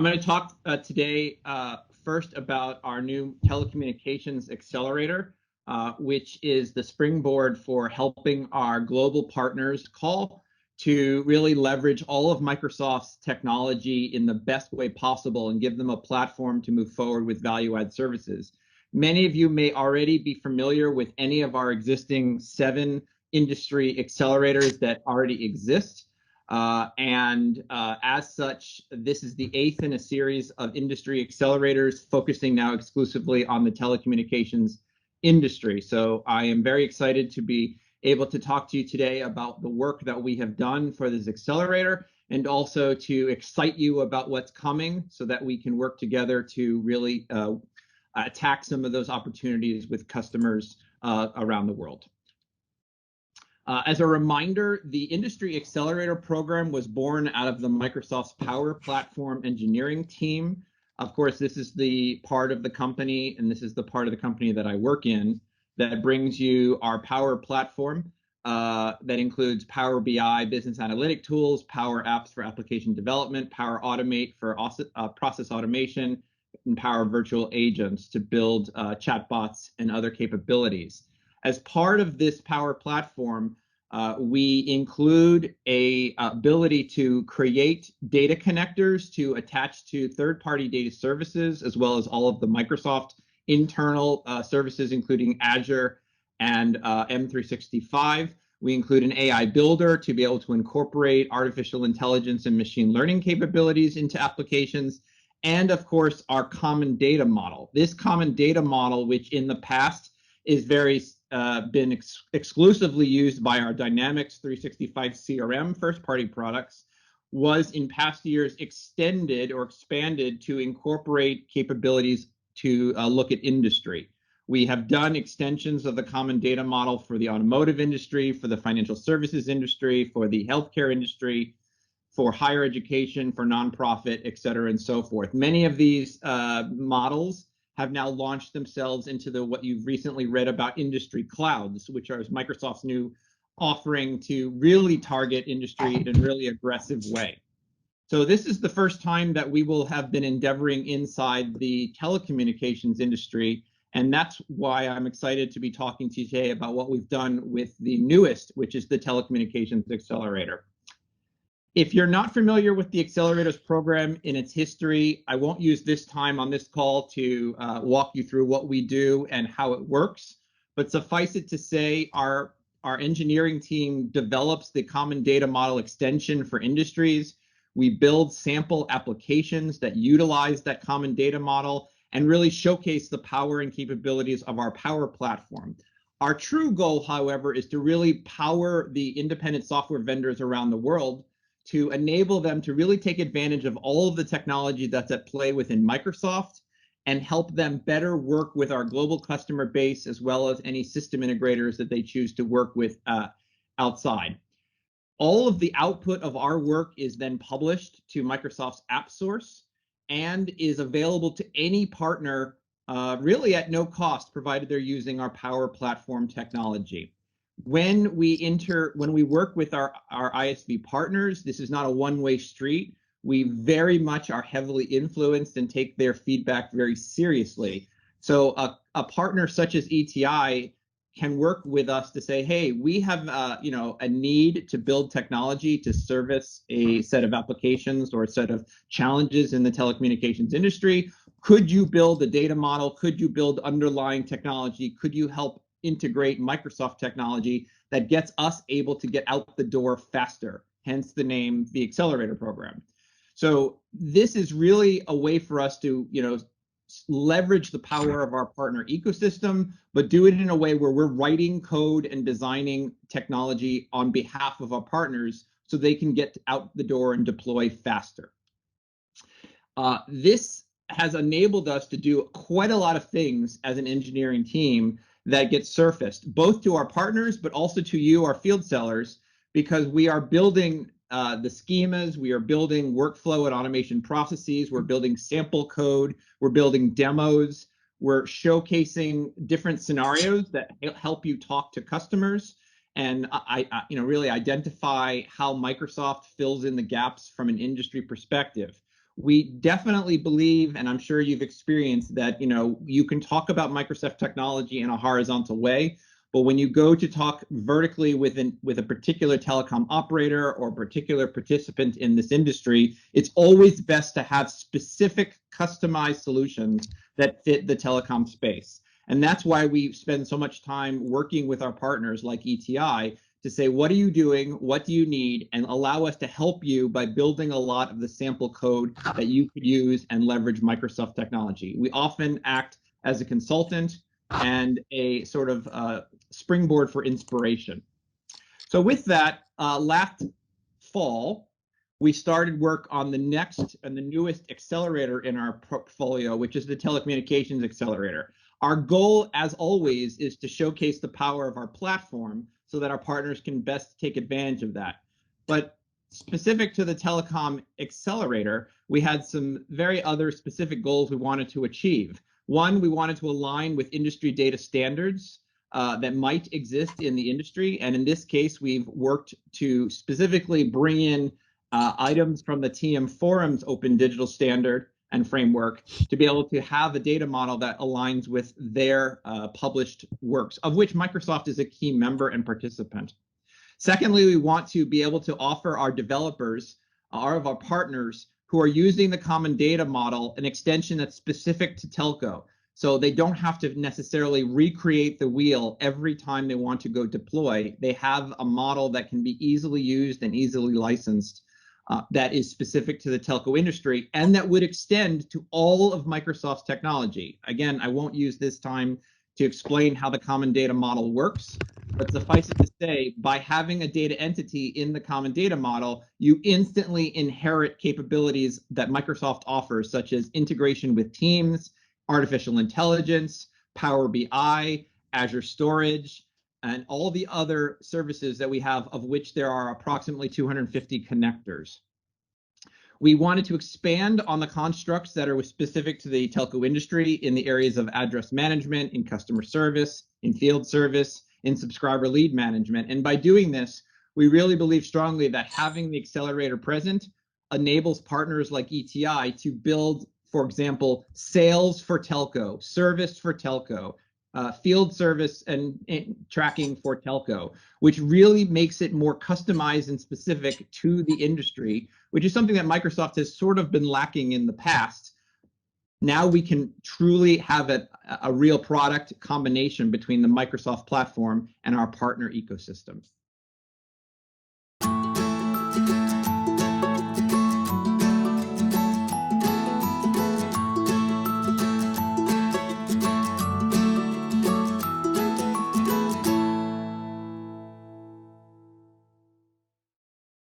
I'm going to talk today first about our new Telecommunications Accelerator, which is the springboard for helping our global partners call to really leverage all of Microsoft's technology in the best way possible and give them a platform to move forward with value-add services. Many of you may already be familiar with any of our existing 7 industry accelerators that already exist. As such, this is the 8th in a series of industry accelerators focusing now exclusively on the telecommunications industry. So I am very excited to be able to talk to you today about the work that we have done for this accelerator and also to excite you about what's coming so that we can work together to really attack some of those opportunities with customers around the world. As a reminder, the Industry Accelerator Program was born out of the Microsoft's Power Platform engineering team. Of course, this is the part of the company, and this is the part of the company that I work in, that brings you our Power Platform that includes Power BI business analytic tools, Power Apps for application development, Power Automate for process automation, and Power Virtual Agents to build chatbots and other capabilities. As part of this Power Platform, we include a ability to create data connectors to attach to third-party data services, as well as all of the Microsoft internal services, including Azure and M365. We include an AI builder to be able to incorporate artificial intelligence and machine learning capabilities into applications. And of course, our common data model. This common data model, which in the past is been exclusively used by our Dynamics 365 CRM first-party products, was in past years extended or expanded to incorporate capabilities to look at industry. We have done extensions of the common data model for the automotive industry, for the financial services industry, for the healthcare industry, for higher education, for nonprofit, et cetera, and so forth. Many of these models have now launched themselves into what you've recently read about industry clouds, which are Microsoft's new offering to really target industry in a really aggressive way. So this is the first time that we will have been endeavoring inside the telecommunications industry, and that's why I'm excited to be talking to you today about what we've done with the newest, which is the Telecommunications Accelerator. If you're not familiar with the Accelerators program in its history, I won't use this time on this call to walk you through what we do and how it works, but suffice it to say, our engineering team develops the common data model extension for industries. We build sample applications that utilize that common data model and really showcase the power and capabilities of our Power Platform. Our true goal, however, is to really power the independent software vendors around the world to enable them to really take advantage of all of the technology that's at play within Microsoft and help them better work with our global customer base, as well as any system integrators that they choose to work with outside. All of the output of our work is then published to Microsoft's App Source and is available to any partner really at no cost, provided they're using our Power Platform technology. When we work with our ISV partners, this is not a one-way street. We very much are heavily influenced and take their feedback very seriously. So a partner such as ETI can work with us to say, hey, we have a need to build technology to service a set of applications or a set of challenges in the telecommunications industry. Could you build a data model? Could you build underlying technology? Could you help integrate Microsoft technology that gets us able to get out the door faster, hence the name, the Accelerator Program. So this is really a way for us to, leverage the power of our partner ecosystem, but do it in a way where we're writing code and designing technology on behalf of our partners so they can get out the door and deploy faster. This has enabled us to do quite a lot of things as an engineering team that gets surfaced, both to our partners, but also to you, our field sellers, because we are building the schemas, we are building workflow and automation processes, we're building sample code, we're building demos, we're showcasing different scenarios that help you talk to customers and really identify how Microsoft fills in the gaps from an industry perspective. we definitely believe, and I'm sure you've experienced that, you can talk about Microsoft technology in a horizontal way, but when you go to talk vertically with a particular telecom operator or particular participant in this industry, it's always best to have specific customized solutions that fit the telecom space. And that's why we spend so much time working with our partners like ETI to say, what are you doing? What do you need? And allow us to help you by building a lot of the sample code that you could use and leverage Microsoft technology. We often act as a consultant and a sort of springboard for inspiration. So with that, last fall, we started work on the next and the newest accelerator in our portfolio, which is the Telecommunications Accelerator. Our goal, as always, is to showcase the power of our platform so that our partners can best take advantage of that. But specific to the Telecom Accelerator, we had some very other specific goals we wanted to achieve. One, we wanted to align with industry data standards that might exist in the industry. And in this case, we've worked to specifically bring in items from the TM Forum's Open Digital Standard and framework to be able to have a data model that aligns with their published works, of which Microsoft is a key member and participant. Secondly, we want to be able to offer our developers, our partners who are using the common data model, an extension that's specific to telco. So they don't have to necessarily recreate the wheel every time they want to go deploy. They have a model that can be easily used and easily licensed that is specific to the telco industry and that would extend to all of Microsoft's technology. Again, I won't use this time to explain how the common data model works, but suffice it to say, by having a data entity in the common data model, you instantly inherit capabilities that Microsoft offers, such as integration with Teams, artificial intelligence, Power BI, Azure Storage, and all the other services that we have, of which there are approximately 250 connectors. We wanted to expand on the constructs that are specific to the telco industry in the areas of address management, in customer service, in field service, in subscriber lead management. And by doing this, we really believe strongly that having the accelerator present enables partners like ETI to build, for example, sales for telco, service for telco, field service and tracking for telco, which really makes it more customized and specific to the industry, which is something that Microsoft has sort of been lacking in the past. Now we can truly have a real product combination between the Microsoft platform and our partner ecosystem.